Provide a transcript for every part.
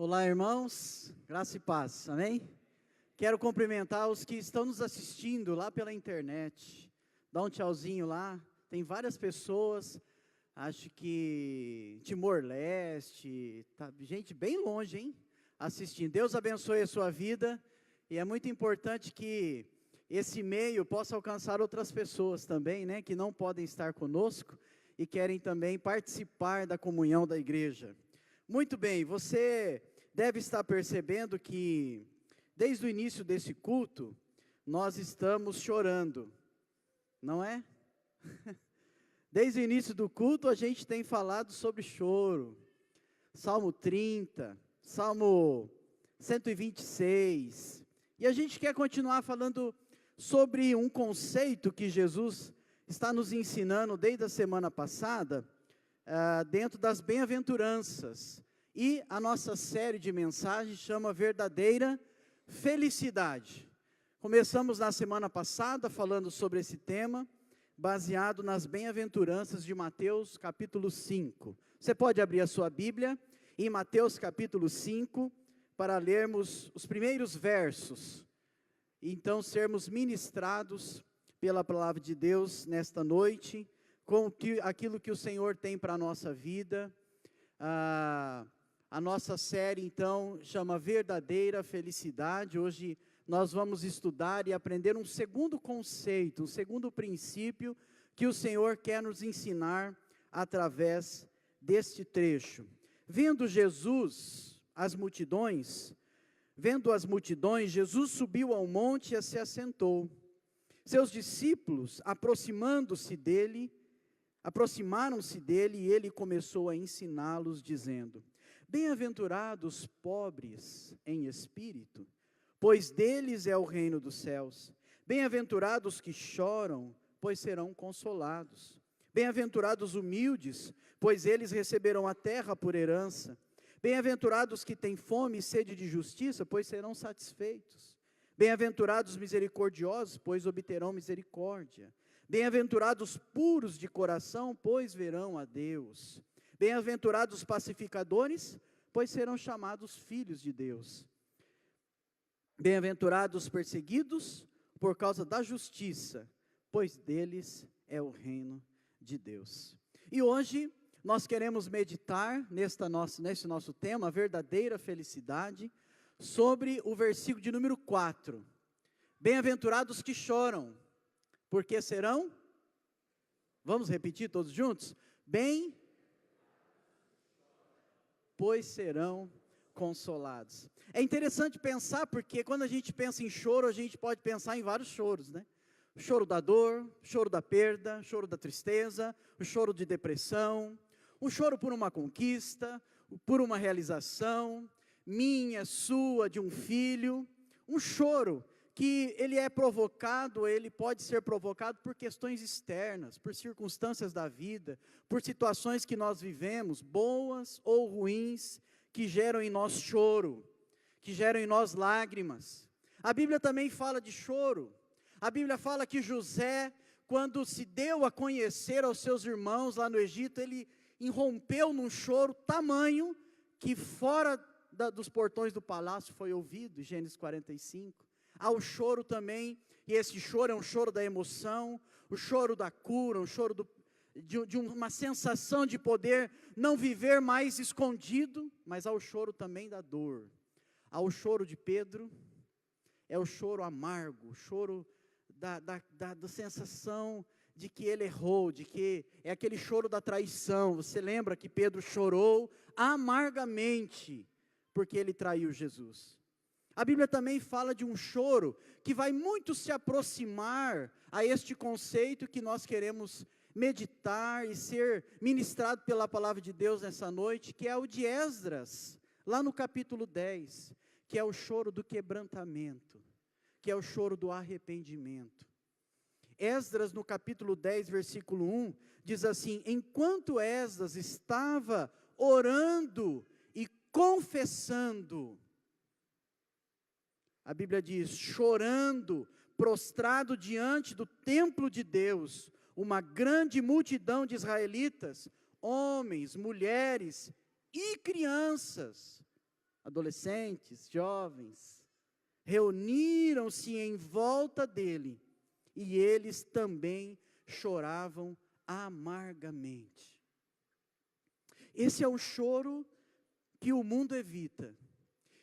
Olá, irmãos, graça e paz, amém? Quero cumprimentar os que estão nos assistindo lá pela internet. Dá um tchauzinho lá, tem várias pessoas, acho que Timor-Leste, tá, gente bem longe, hein? Assistindo. Deus abençoe a sua vida e é muito importante que esse meio possa alcançar outras pessoas também, né? Que não podem estar conosco e querem também participar da comunhão da igreja. Muito bem, você deve estar percebendo que, desde o início desse culto, nós estamos chorando, não é? Desde o início do culto, a gente tem falado sobre choro. Salmo 30, Salmo 126. E a gente quer continuar falando sobre um conceito que Jesus está nos ensinando desde a semana passada, dentro das bem-aventuranças. E a nossa série de mensagens chama Verdadeira Felicidade. Começamos na semana passada falando sobre esse tema, baseado nas bem-aventuranças de Mateus capítulo 5. Você pode abrir a sua Bíblia em Mateus capítulo 5, para lermos os primeiros versos, e então sermos ministrados pela palavra de Deus nesta noite, com aquilo que o Senhor tem para a nossa vida. A nossa série então chama Verdadeira Felicidade. Hoje nós vamos estudar e aprender um segundo conceito, um segundo princípio que o Senhor quer nos ensinar através deste trecho. Vendo as multidões, Jesus subiu ao monte e se assentou. Seus discípulos, aproximaram-se dele e ele começou a ensiná-los, dizendo: Bem-aventurados pobres em espírito, pois deles é o reino dos céus. Bem-aventurados que choram, pois serão consolados. Bem-aventurados humildes, pois eles receberão a terra por herança. Bem-aventurados que têm fome e sede de justiça, pois serão satisfeitos. Bem-aventurados misericordiosos, pois obterão misericórdia. Bem-aventurados puros de coração, pois verão a Deus. Bem-aventurados pacificadores, pois serão chamados filhos de Deus. Bem-aventurados perseguidos por causa da justiça, pois deles é o reino de Deus. E hoje nós queremos meditar nesse nosso tema, a verdadeira felicidade, sobre o versículo de número 4. Bem-aventurados que choram, porque serão, vamos repetir todos juntos? Pois serão consolados. É interessante pensar, porque quando a gente pensa em choro, a gente pode pensar em vários choros, né? O choro da dor, o choro da perda, o choro da tristeza, o choro de depressão, um choro por uma conquista, por uma realização, minha, sua, de um filho, um choro que ele pode ser provocado por questões externas, por circunstâncias da vida, por situações que nós vivemos, boas ou ruins, que geram em nós choro, que geram em nós lágrimas. A Bíblia também fala de choro. A Bíblia fala que José, quando se deu a conhecer aos seus irmãos lá no Egito, ele irrompeu num choro tamanho que fora dos portões do palácio foi ouvido, Gênesis 45. Há o choro também, e esse choro é um choro da emoção, o choro da cura, um choro de uma sensação de poder não viver mais escondido, mas há o choro também da dor. Há o choro de Pedro, é o choro amargo, o choro da sensação de que ele errou, de que é aquele choro da traição. Você lembra que Pedro chorou amargamente, porque ele traiu Jesus. A Bíblia também fala de um choro que vai muito se aproximar a este conceito que nós queremos meditar e ser ministrado pela palavra de Deus nessa noite, que é o de Esdras, lá no capítulo 10, que é o choro do quebrantamento, que é o choro do arrependimento. Esdras, no capítulo 10, versículo 1, diz assim: enquanto Esdras estava orando e confessando, a Bíblia diz, chorando, prostrado diante do templo de Deus, uma grande multidão de israelitas, homens, mulheres e crianças, adolescentes, jovens, reuniram-se em volta dele, e eles também choravam amargamente. Esse é um choro que o mundo evita.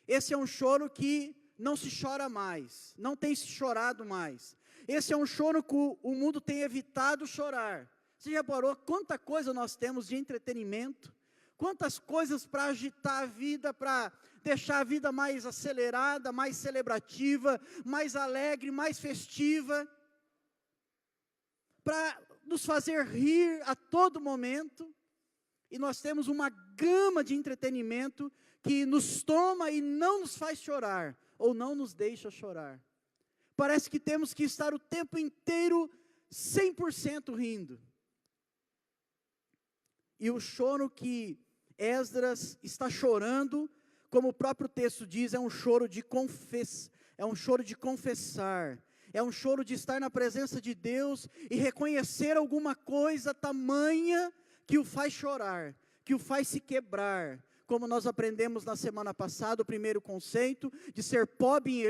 Esse é um choro que não se chora mais, não tem se chorado mais. Esse é um choro que o mundo tem evitado chorar. Você já reparou quanta coisa nós temos de entretenimento? Quantas coisas para agitar a vida, para deixar a vida mais acelerada, mais celebrativa, mais alegre, mais festiva, para nos fazer rir a todo momento. E nós temos uma gama de entretenimento que nos toma e não nos faz chorar, ou não nos deixa chorar. Parece que temos que estar o tempo inteiro 100% rindo. E o choro que Esdras está chorando, como o próprio texto diz, é um choro de confessar, é um choro de estar na presença de Deus e reconhecer alguma coisa tamanha que o faz chorar, que o faz se quebrar. Como nós aprendemos na semana passada, o primeiro conceito de ser pobre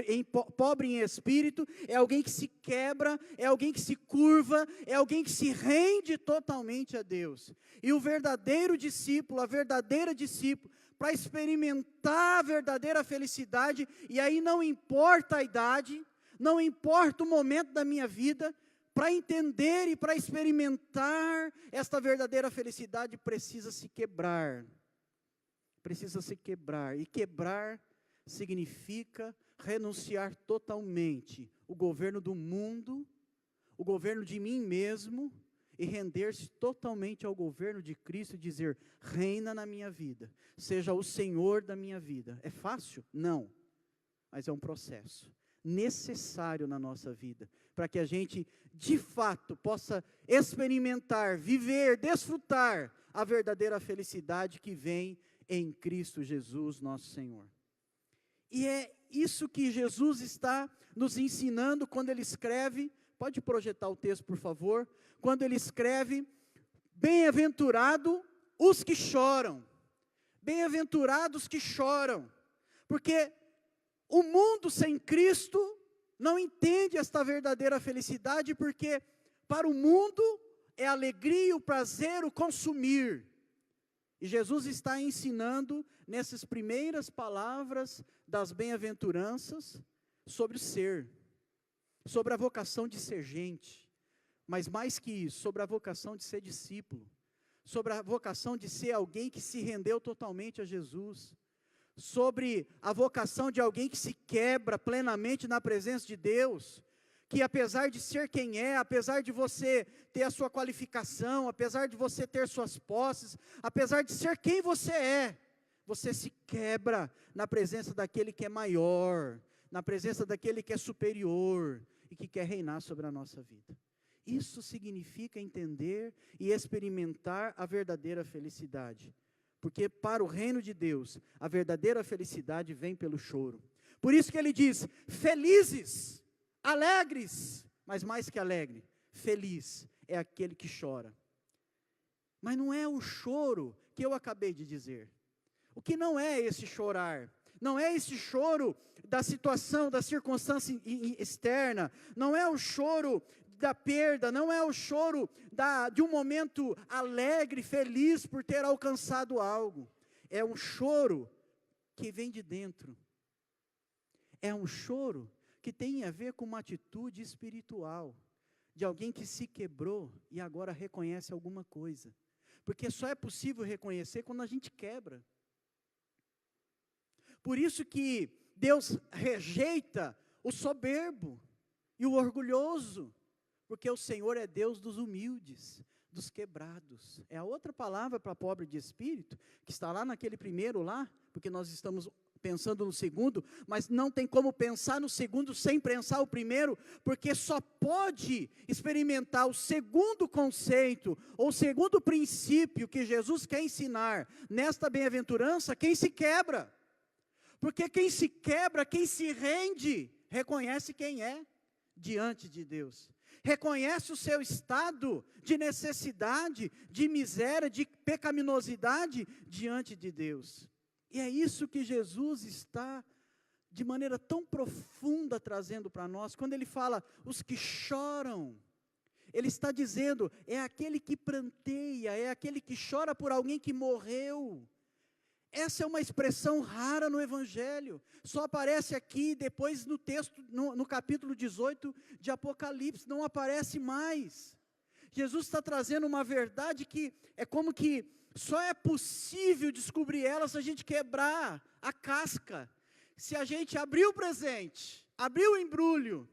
em espírito, é alguém que se quebra, é alguém que se curva, é alguém que se rende totalmente a Deus. E o verdadeiro discípulo, a verdadeira discípula, para experimentar a verdadeira felicidade, e aí não importa a idade, não importa o momento da minha vida, para entender e para experimentar esta verdadeira felicidade, precisa se quebrar. Precisa se quebrar, e quebrar significa renunciar totalmente o governo do mundo, o governo de mim mesmo, e render-se totalmente ao governo de Cristo e dizer: reina na minha vida, seja o Senhor da minha vida. É fácil? Não, mas é um processo necessário na nossa vida, para que a gente de fato possa experimentar, viver, desfrutar a verdadeira felicidade que vem em Cristo Jesus, nosso Senhor. E é isso que Jesus está nos ensinando quando Ele escreve, pode projetar o texto por favor, quando Ele escreve: bem-aventurado os que choram, bem-aventurados que choram, porque o mundo sem Cristo não entende esta verdadeira felicidade, porque para o mundo é a alegria, o prazer, o consumir. E Jesus está ensinando, nessas primeiras palavras das bem-aventuranças, sobre o ser, sobre a vocação de ser gente, mas mais que isso, sobre a vocação de ser discípulo, sobre a vocação de ser alguém que se rendeu totalmente a Jesus, sobre a vocação de alguém que se quebra plenamente na presença de Deus, que apesar de ser quem é, apesar de você ter a sua qualificação, apesar de você ter suas posses, apesar de ser quem você se quebra na presença daquele que é maior, na presença daquele que é superior e que quer reinar sobre a nossa vida. Isso significa entender e experimentar a verdadeira felicidade, porque para o reino de Deus, a verdadeira felicidade vem pelo choro. Por isso que ele diz: felizes, alegres, mas mais que alegre, feliz é aquele que chora. Mas não é o choro que eu acabei de dizer. O que não é esse chorar? Não é esse choro da situação, da circunstância externa, não é o choro da perda, não é o choro de um momento alegre, feliz por ter alcançado algo. É um choro que vem de dentro. É um choro que tem a ver com uma atitude espiritual, de alguém que se quebrou e agora reconhece alguma coisa, porque só é possível reconhecer quando a gente quebra. Por isso que Deus rejeita o soberbo e o orgulhoso, porque o Senhor é Deus dos humildes, dos quebrados. É a outra palavra para pobre de espírito, que está lá naquele primeiro lá, porque nós estamos pensando no segundo, mas não tem como pensar no segundo sem pensar o primeiro, porque só pode experimentar o segundo conceito, ou o segundo princípio que Jesus quer ensinar nesta bem-aventurança, quem se quebra. Porque quem se quebra, quem se rende, reconhece quem é diante de Deus. Reconhece o seu estado de necessidade, de miséria, de pecaminosidade diante de Deus. E é isso que Jesus está, de maneira tão profunda, trazendo para nós. Quando Ele fala, os que choram, Ele está dizendo, é aquele que pranteia, é aquele que chora por alguém que morreu. Essa é uma expressão rara no Evangelho, só aparece aqui, depois no texto, no capítulo 18 de Apocalipse, não aparece mais. Jesus está trazendo uma verdade que é como que só é possível descobrir ela se a gente quebrar a casca, se a gente abrir o presente, abrir o embrulho.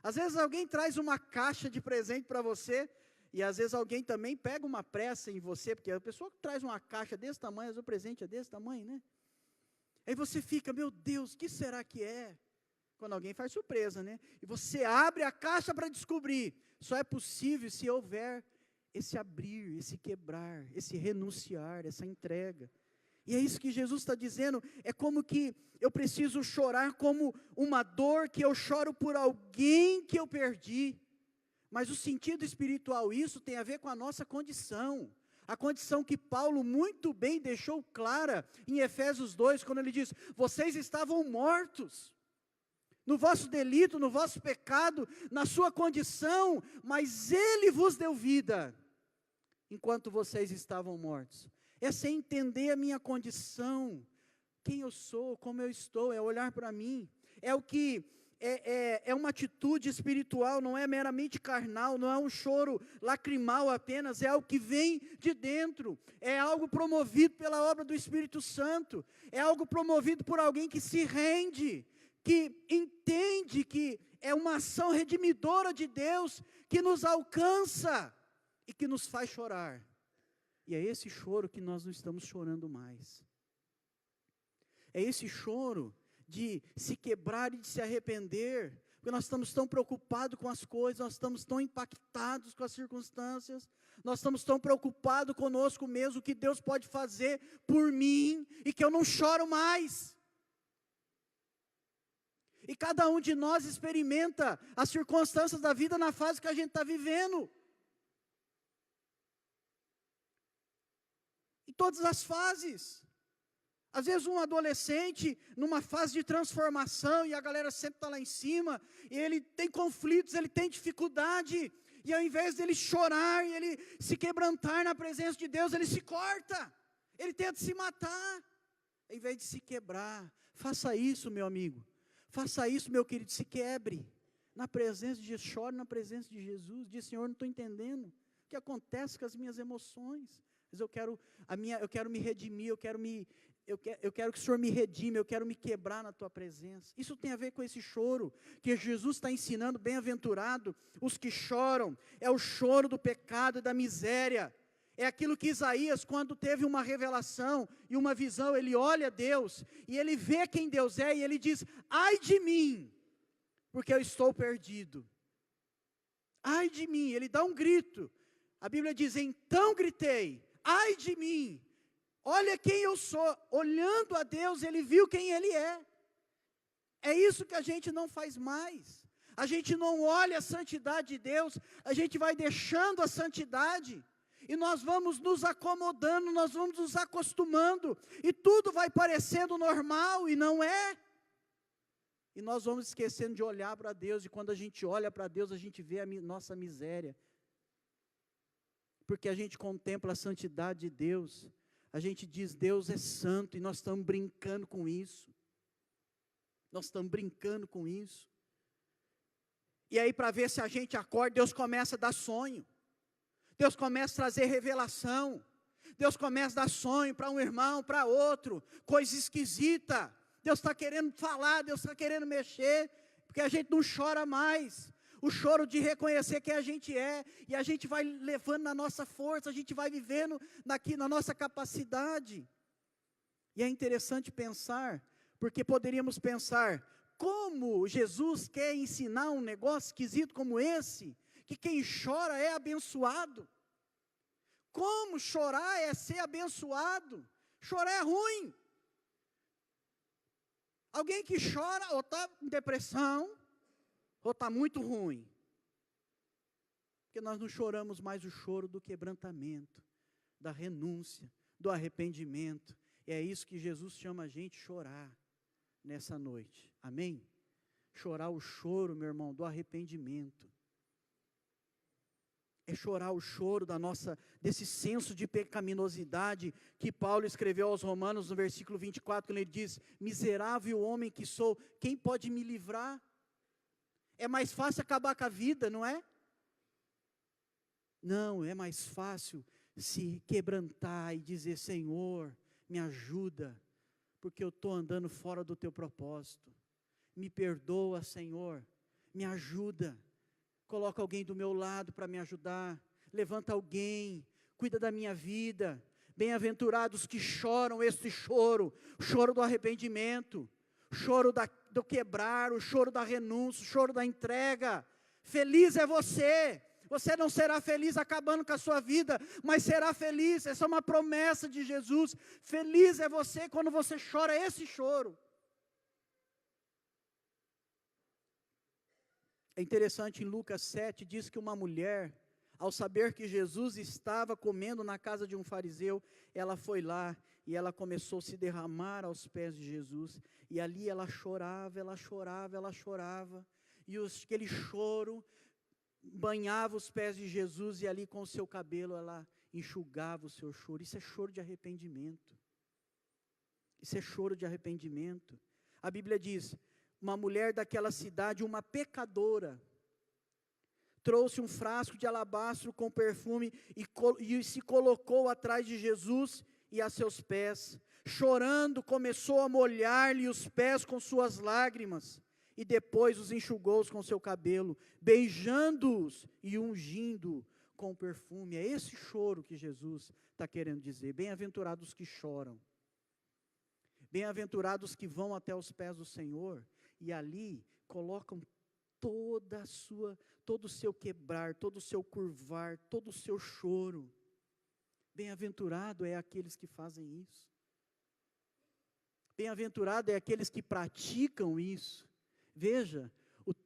Às vezes alguém traz uma caixa de presente para você, e às vezes alguém também pega uma pressa em você, porque a pessoa que traz uma caixa desse tamanho, às vezes o presente é desse tamanho, né? Aí você fica, meu Deus, o que será que é? Quando alguém faz surpresa, né? E você abre a caixa para descobrir. Só é possível se houver esse abrir, esse quebrar, esse renunciar, essa entrega. E é isso que Jesus está dizendo, é como que eu preciso chorar como uma dor que eu choro por alguém que eu perdi. Mas o sentido espiritual, isso tem a ver com a nossa condição. A condição que Paulo muito bem deixou clara em Efésios 2, quando ele diz, vocês estavam mortos, no vosso delito, no vosso pecado, na sua condição, mas Ele vos deu vida, enquanto vocês estavam mortos. Essa é entender a minha condição, quem eu sou, como eu estou, é olhar para mim, é o que... É uma atitude espiritual, não é meramente carnal, não é um choro lacrimal apenas, é algo que vem de dentro, é algo promovido pela obra do Espírito Santo, é algo promovido por alguém que se rende, que entende que é uma ação redimidora de Deus, que nos alcança e que nos faz chorar. E é esse choro que nós não estamos chorando mais. É esse choro de se quebrar e de se arrepender, porque nós estamos tão preocupados com as coisas, nós estamos tão impactados com as circunstâncias, nós estamos tão preocupados conosco mesmo, o que Deus pode fazer por mim, e que eu não choro mais. E cada um de nós experimenta as circunstâncias da vida na fase que a gente está vivendo. Em todas as fases. Às vezes um adolescente, numa fase de transformação, e a galera sempre está lá em cima, e ele tem conflitos, ele tem dificuldade, e ao invés dele chorar, e ele se quebrantar na presença de Deus, ele se corta, ele tenta se matar, ao invés de se quebrar. Faça isso, meu amigo, faça isso, meu querido, se quebre, na presença de Jesus, chore na presença de Jesus, diz, Senhor, não estou entendendo, o que acontece com as minhas emoções, mas eu quero me redimir, eu quero que o Senhor me redime, eu quero me quebrar na Tua presença. Isso tem a ver com esse choro, que Jesus está ensinando, bem-aventurado, os que choram, é o choro do pecado e da miséria, é aquilo que Isaías, quando teve uma revelação e uma visão, ele olha Deus, e ele vê quem Deus é, e ele diz, ai de mim, porque eu estou perdido, ai de mim, ele dá um grito, a Bíblia diz, então gritei, ai de mim, olha quem eu sou, olhando a Deus, ele viu quem Ele é. É isso que a gente não faz mais. A gente não olha a santidade de Deus, a gente vai deixando a santidade, e nós vamos nos acomodando, nós vamos nos acostumando, e tudo vai parecendo normal, e não é. E nós vamos esquecendo de olhar para Deus, e quando a gente olha para Deus, a gente vê a nossa miséria. Porque a gente contempla a santidade de Deus, a gente diz, Deus é santo, e nós estamos brincando com isso. Nós estamos brincando com isso. E aí, para ver se a gente acorda, Deus começa a dar sonho. Deus começa a trazer revelação. Deus começa a dar sonho para um irmão, para outro. Coisa esquisita. Deus está querendo falar, Deus está querendo mexer. Porque a gente não chora mais. O choro de reconhecer quem a gente é, e a gente vai levando na nossa força, a gente vai vivendo na nossa capacidade. E é interessante pensar, porque poderíamos pensar, como Jesus quer ensinar um negócio esquisito como esse, que quem chora é abençoado. Como chorar é ser abençoado? Chorar é ruim. Alguém que chora ou está em depressão, ou está muito ruim, porque nós não choramos mais o choro do quebrantamento, da renúncia, do arrependimento, É isso que Jesus chama a gente chorar nessa noite. Amém? Chorar o choro, meu irmão, do arrependimento. É chorar o choro desse senso de pecaminosidade que Paulo escreveu aos Romanos no versículo 24, quando ele diz: miserável homem que sou, quem pode me livrar? É mais fácil acabar com a vida, não é? Não, é mais fácil se quebrantar e dizer: Senhor, me ajuda, porque eu estou andando fora do teu propósito. Me perdoa, Senhor, me ajuda. Coloca alguém do meu lado para me ajudar. Levanta alguém, cuida da minha vida. Bem-aventurados que choram este choro, o choro do arrependimento, o choro do quebrar, o choro da renúncia, o choro da entrega. Feliz é você. Você não será feliz acabando com a sua vida, mas será feliz. Essa é uma promessa de Jesus. Feliz é você quando você chora esse choro. É interessante, em Lucas 7, diz que uma mulher, ao saber que Jesus estava comendo na casa de um fariseu, ela foi lá e ela começou a se derramar aos pés de Jesus, e ali ela chorava, e aquele choro banhava os pés de Jesus, e ali com o seu cabelo ela enxugava o seu choro. Isso é choro de arrependimento. Isso é choro de arrependimento. A Bíblia diz: uma mulher daquela cidade, uma pecadora, trouxe um frasco de alabastro com perfume e se colocou atrás de Jesus e a seus pés. Chorando, começou a molhar-lhe os pés com suas lágrimas, e depois os enxugou com seu cabelo, beijando-os e ungindo com perfume. É esse choro que Jesus está querendo dizer. Bem-aventurados que choram. Bem-aventurados que vão até os pés do Senhor, e ali colocam todo o seu quebrar, todo o seu curvar, todo o seu choro. Bem-aventurado é aqueles que fazem isso. Bem-aventurado é aqueles que praticam isso. Veja,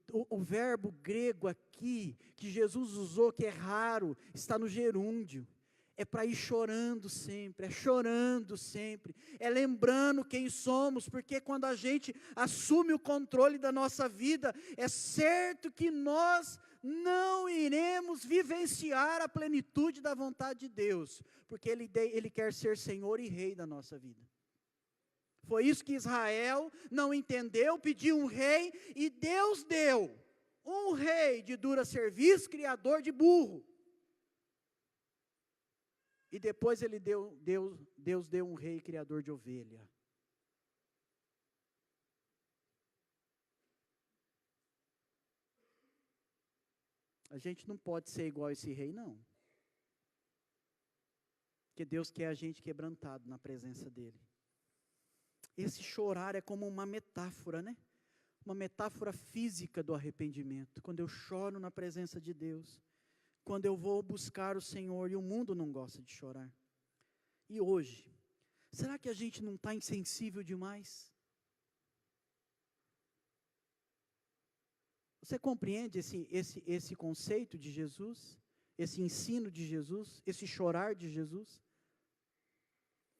o verbo grego aqui, que Jesus usou, que é raro, está no gerúndio. É para ir chorando sempre, é lembrando quem somos, porque quando a gente assume o controle da nossa vida, é certo que nós não iremos vivenciar a plenitude da vontade de Deus, porque Ele quer ser Senhor e Rei da nossa vida. Foi isso que Israel não entendeu, pediu um rei, e Deus deu um rei de dura serviço, criador de burro. E depois Deus deu um rei criador de ovelha. A gente não pode ser igual a esse rei, não. Porque Deus quer a gente quebrantado na presença dEle. Esse chorar é como uma metáfora, né? Uma metáfora física do arrependimento. Quando eu choro na presença de Deus, quando eu vou buscar o Senhor, e o mundo não gosta de chorar. E hoje, será que a gente não está insensível demais? Você compreende esse conceito de Jesus? Esse ensino de Jesus? Esse chorar de Jesus?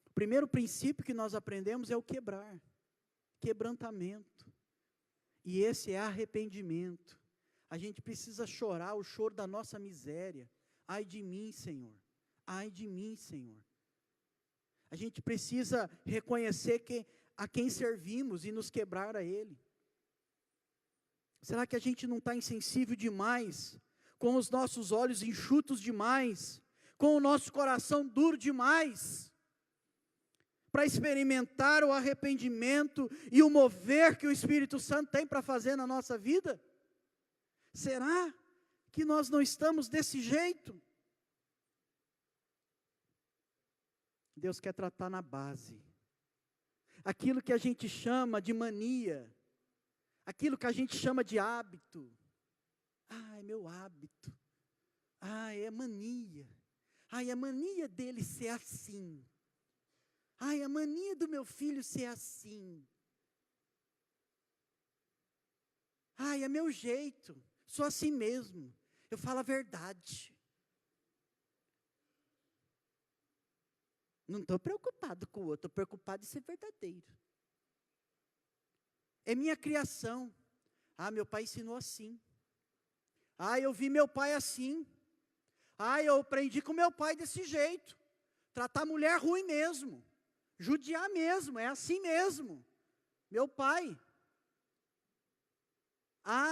O primeiro princípio que nós aprendemos é o quebrar, quebrantamento. E esse é arrependimento. A gente precisa chorar o choro da nossa miséria. Ai de mim, Senhor. Ai de mim, Senhor. A gente precisa reconhecer a quem servimos e nos quebrar a Ele. Será que a gente não está insensível demais? Com os nossos olhos enxutos demais? Com o nosso coração duro demais? Para experimentar o arrependimento e o mover que o Espírito Santo tem para fazer na nossa vida? Será que nós não estamos desse jeito? Deus quer tratar na base. Aquilo que a gente chama de mania, aquilo que a gente chama de hábito. Ah, é meu hábito. Ah, é mania. Ah, é mania dele ser assim. Ah, é mania do meu filho ser assim. Ah, é meu jeito. Sou assim mesmo. Eu falo a verdade. Não estou preocupado com o outro, estou preocupado em ser verdadeiro. É minha criação. Meu pai ensinou assim. Eu vi meu pai assim. Eu aprendi com meu pai desse jeito. Tratar a mulher ruim mesmo. Judiar mesmo, é assim mesmo. Meu pai.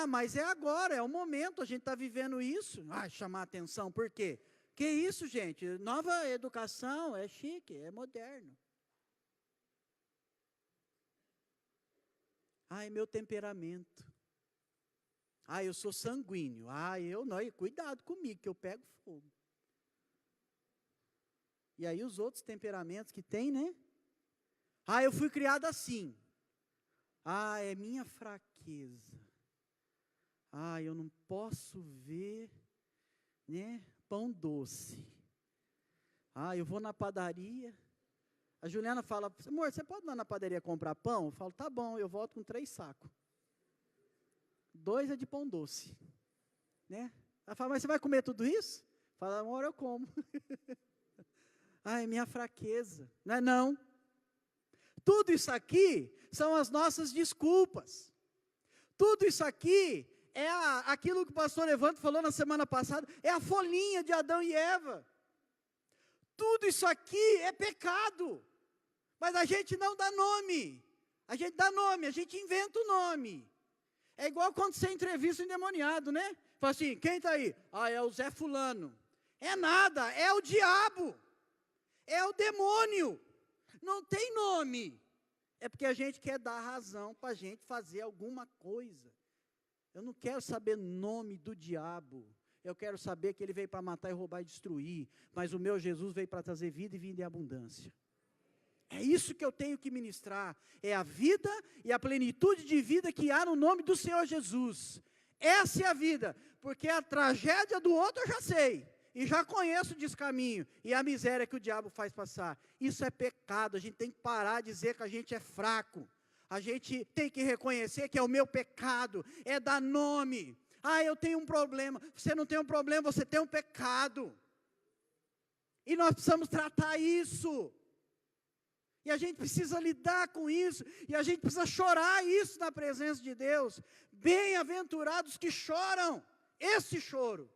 Mas é agora, é o momento, a gente está vivendo isso. Chamar atenção, por quê? Que isso, gente? Nova educação, é chique, é moderno. É meu temperamento. Eu sou sanguíneo. Eu não, cuidado comigo, que eu pego fogo. E aí os outros temperamentos que tem, né? Eu fui criado assim. É minha fraqueza. Eu não posso ver, né, pão doce. Eu vou na padaria. A Juliana fala, amor, você pode ir lá na padaria comprar pão? Eu falo, tá bom, eu volto com 3 sacos. 2 é de pão doce. Né? Ela fala, mas você vai comer tudo isso? Fala, amor, eu como. É minha fraqueza. Não é não. Tudo isso aqui são as nossas desculpas. Tudo isso aqui é aquilo que o pastor Evandro falou na semana passada, é a folhinha de Adão e Eva. Tudo isso aqui é pecado. Mas a gente não dá nome. A gente dá nome, a gente inventa o nome. É igual quando você entrevista o endemoniado, né? Fala assim, quem está aí? É o Zé Fulano. É nada, é o diabo. É o demônio. Não tem nome. É porque a gente quer dar razão para a gente fazer alguma coisa. Eu não quero saber nome do diabo. Eu quero saber que ele veio para matar e roubar e destruir. Mas o meu Jesus veio para trazer vida e vida em abundância. É isso que eu tenho que ministrar. É a vida e a plenitude de vida que há no nome do Senhor Jesus. Essa é a vida. Porque a tragédia do outro eu já sei. E já conheço o descaminho. E a miséria que o diabo faz passar. Isso é pecado. A gente tem que parar de dizer que a gente é fraco. A gente tem que reconhecer que é o meu pecado. É dar nome. Eu tenho um problema. Você não tem um problema, você tem um pecado. E nós precisamos tratar isso. E a gente precisa lidar com isso. E a gente precisa chorar isso na presença de Deus. Bem-aventurados que choram. Esse choro.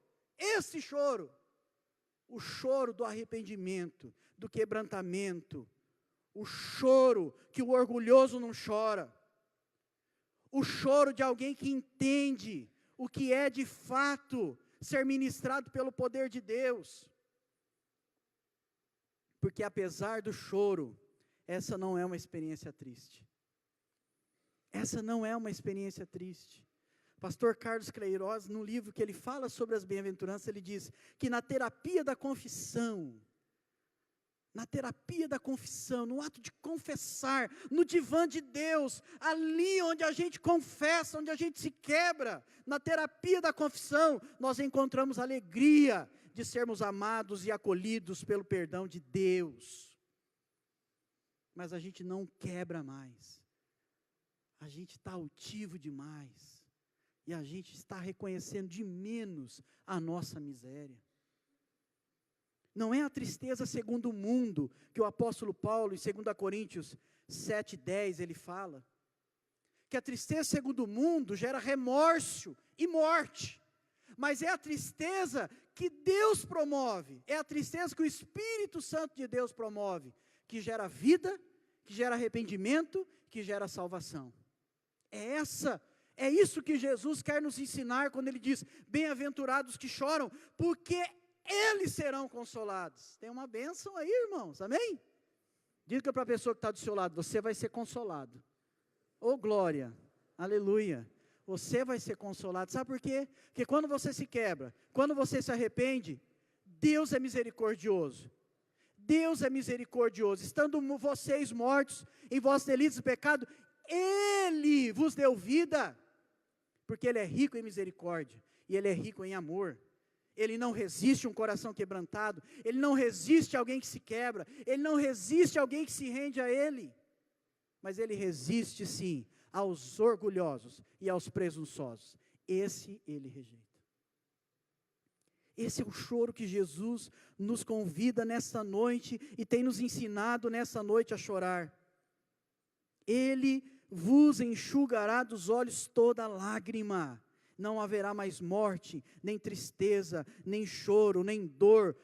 O choro do arrependimento, do quebrantamento. O choro que o orgulhoso não chora. O choro de alguém que entende o que é de fato ser ministrado pelo poder de Deus. Porque apesar do choro, essa não é uma experiência triste. Essa não é uma experiência triste. Pastor Carlos Queiroz, no livro que ele fala sobre as bem-aventuranças, ele diz que na terapia da confissão, no ato de confessar, no divã de Deus, ali onde a gente confessa, onde a gente se quebra, na terapia da confissão, nós encontramos alegria de sermos amados e acolhidos pelo perdão de Deus. Mas a gente não quebra mais. A gente está altivo demais. E a gente está reconhecendo de menos a nossa miséria. Não é a tristeza segundo o mundo, que o apóstolo Paulo, em 2 Coríntios 7:10, ele fala, que a tristeza segundo o mundo gera remorso e morte, mas é a tristeza que Deus promove, é a tristeza que o Espírito Santo de Deus promove, que gera vida, que gera arrependimento, que gera salvação. É isso que Jesus quer nos ensinar quando ele diz, bem-aventurados que choram, porque eles serão consolados. Tem uma bênção aí, irmãos, amém? Diga para a pessoa que está do seu lado, você vai ser consolado. Glória, aleluia. Você vai ser consolado, sabe por quê? Porque quando você se quebra, quando você se arrepende, Deus é misericordioso. Deus é misericordioso, estando vocês mortos em vossos delitos e pecado, Ele vos deu vida, porque Ele é rico em misericórdia, e Ele é rico em amor. Ele não resiste a um coração quebrantado, Ele não resiste a alguém que se quebra, Ele não resiste a alguém que se rende a Ele, mas Ele resiste sim aos orgulhosos e aos presunçosos. Esse Ele rejeita. Esse é o choro que Jesus nos convida nessa noite e tem nos ensinado nessa noite a chorar. Ele vos enxugará dos olhos toda lágrima. Não haverá mais morte, nem tristeza, nem choro, nem dor,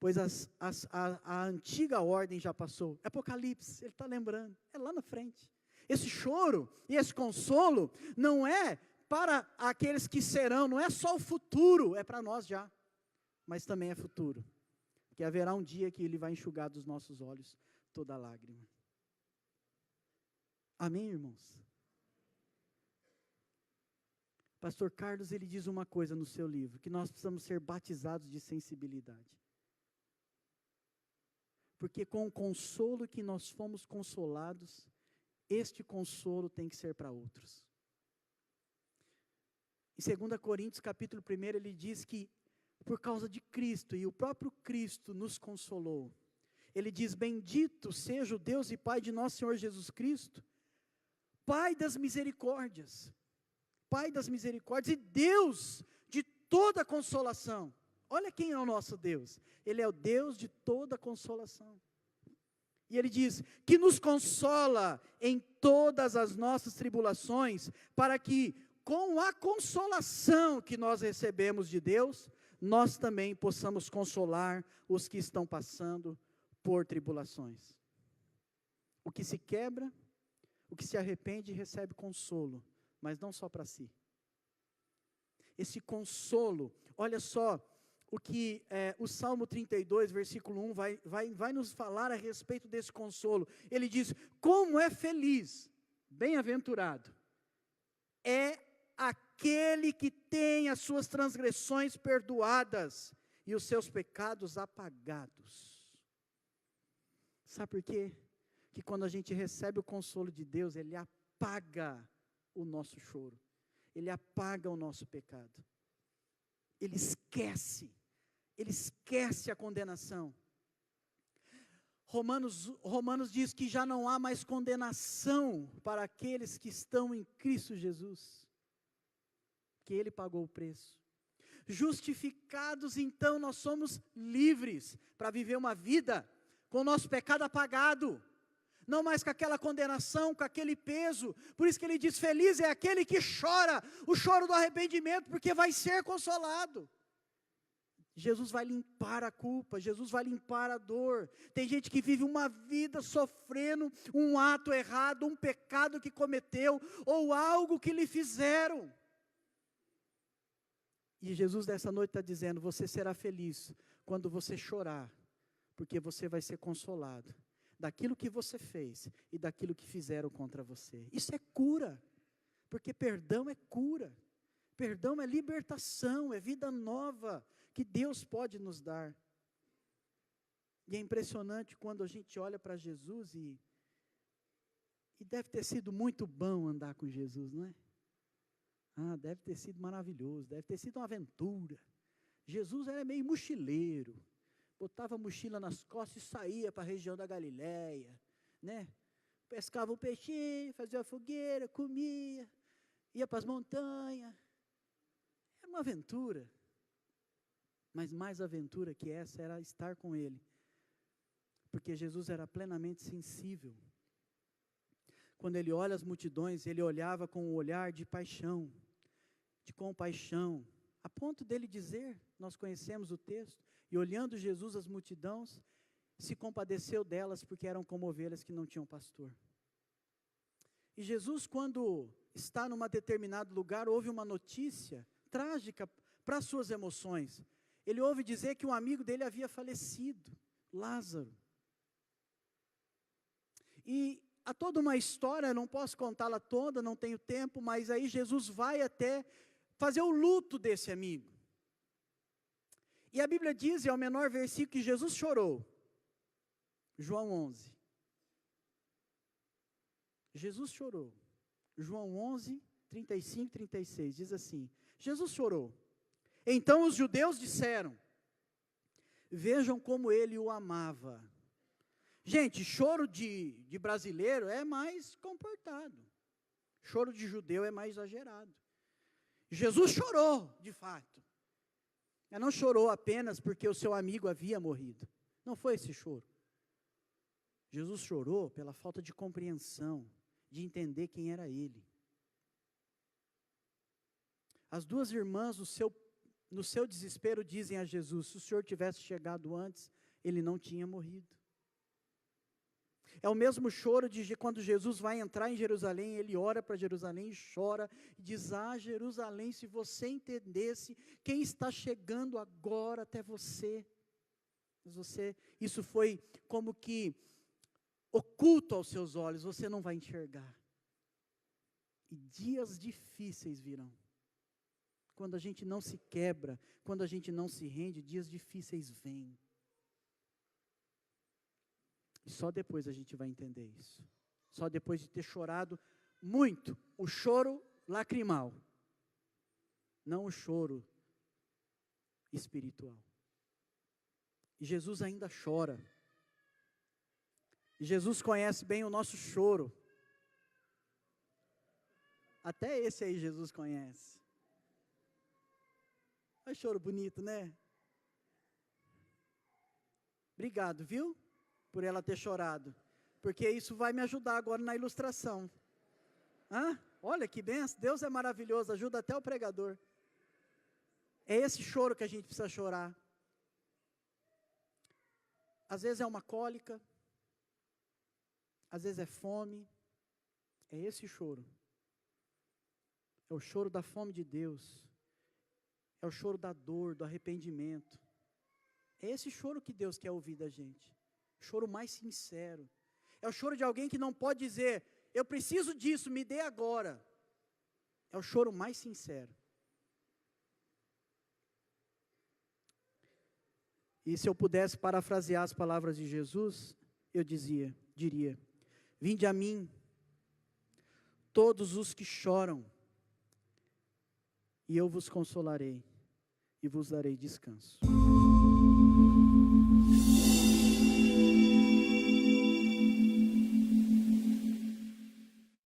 pois a antiga ordem já passou. Apocalipse, ele está lembrando, é lá na frente. Esse choro e esse consolo não é para aqueles que serão, não é só o futuro, é para nós já, mas também é futuro, que haverá um dia que Ele vai enxugar dos nossos olhos toda lágrima. Amém, irmãos? Pastor Carlos, ele diz uma coisa no seu livro, que nós precisamos ser batizados de sensibilidade. Porque com o consolo que nós fomos consolados, este consolo tem que ser para outros. Em 2 Coríntios capítulo 1, ele diz que por causa de Cristo, e o próprio Cristo nos consolou. Ele diz, bendito seja o Deus e Pai de nosso Senhor Jesus Cristo, Pai das misericórdias, e Deus de toda consolação. Olha quem é o nosso Deus, Ele é o Deus de toda consolação. E Ele diz, que nos consola em todas as nossas tribulações, para que com a consolação que nós recebemos de Deus, nós também possamos consolar os que estão passando por tribulações. O que se quebra, o que se arrepende recebe consolo, mas não só para si. Esse consolo, olha só, o que o Salmo 32, versículo 1, vai nos falar a respeito desse consolo. Ele diz, como é feliz, bem-aventurado, é aquele que tem as suas transgressões perdoadas, e os seus pecados apagados. Sabe por quê? Que quando a gente recebe o consolo de Deus, Ele apaga o nosso choro, Ele apaga o nosso pecado, Ele esquece a condenação. Romanos diz que já não há mais condenação para aqueles que estão em Cristo Jesus, que Ele pagou o preço. Justificados, então, nós somos livres para viver uma vida com o nosso pecado apagado, não mais com aquela condenação, com aquele peso. Por isso que ele diz, feliz é aquele que chora, o choro do arrependimento, porque vai ser consolado. Jesus vai limpar a culpa, Jesus vai limpar a dor. Tem gente que vive uma vida sofrendo um ato errado, um pecado que cometeu, ou algo que lhe fizeram. E Jesus nessa noite está dizendo, você será feliz quando você chorar, porque você vai ser consolado daquilo que você fez e daquilo que fizeram contra você. Isso é cura, porque perdão é cura, perdão é libertação, é vida nova que Deus pode nos dar. E é impressionante quando a gente olha para Jesus e deve ter sido muito bom andar com Jesus, não é? Deve ter sido maravilhoso, deve ter sido uma aventura. Jesus era meio mochileiro, botava a mochila nas costas e saía para a região da Galileia, né? Pescava um peixinho, fazia uma fogueira, comia, ia para as montanhas. Era uma aventura. Mas mais aventura que essa era estar com Ele, porque Jesus era plenamente sensível. Quando Ele olha as multidões, Ele olhava com um olhar de paixão, de compaixão, a ponto dele dizer, nós conhecemos o texto, e olhando Jesus as multidões, se compadeceu delas, porque eram como ovelhas que não tinham pastor. E Jesus, quando está num determinado lugar, ouve uma notícia trágica para as suas emoções. Ele ouve dizer que um amigo dele havia falecido, Lázaro. E há toda uma história, não posso contá-la toda, não tenho tempo, mas aí Jesus vai até fazer o luto desse amigo. E a Bíblia diz, é o menor versículo, que Jesus chorou. João 11. Jesus chorou. João 11, 35, 36, diz assim, Jesus chorou. Então os judeus disseram, vejam como ele o amava. Gente, choro de brasileiro é mais comportado. Choro de judeu é mais exagerado. Jesus chorou, de fato. Ela não chorou apenas porque o seu amigo havia morrido. Não foi esse choro. Jesus chorou pela falta de compreensão, de entender quem era ele. As duas irmãs, no seu desespero, dizem a Jesus: se o Senhor tivesse chegado antes, ele não tinha morrido. É o mesmo choro de quando Jesus vai entrar em Jerusalém, ele ora para Jerusalém e chora, e diz: ah, Jerusalém, se você entendesse quem está chegando agora até você. Mas isso foi como que oculto aos seus olhos, você não vai enxergar. E dias difíceis virão. Quando a gente não se quebra, quando a gente não se rende, dias difíceis vêm. E só depois a gente vai entender isso. Só depois de ter chorado muito, o choro lacrimal, não o choro espiritual. E Jesus ainda chora. E Jesus conhece bem o nosso choro. Até esse aí Jesus conhece. Olha que choro bonito, né? Obrigado, viu? Por ela ter chorado. Porque isso vai me ajudar agora na ilustração. Olha que benção, Deus é maravilhoso, ajuda até o pregador. É esse choro que a gente precisa chorar. Às vezes é uma cólica, às vezes é fome. É esse choro. É o choro da fome de Deus. É o choro da dor, do arrependimento. É esse choro que Deus quer ouvir da gente. O choro mais sincero. É o choro de alguém que não pode dizer: eu preciso disso, me dê agora. É o choro mais sincero. E se eu pudesse parafrasear as palavras de Jesus, eu diria: vinde a mim, todos os que choram, e eu vos consolarei, e vos darei descanso.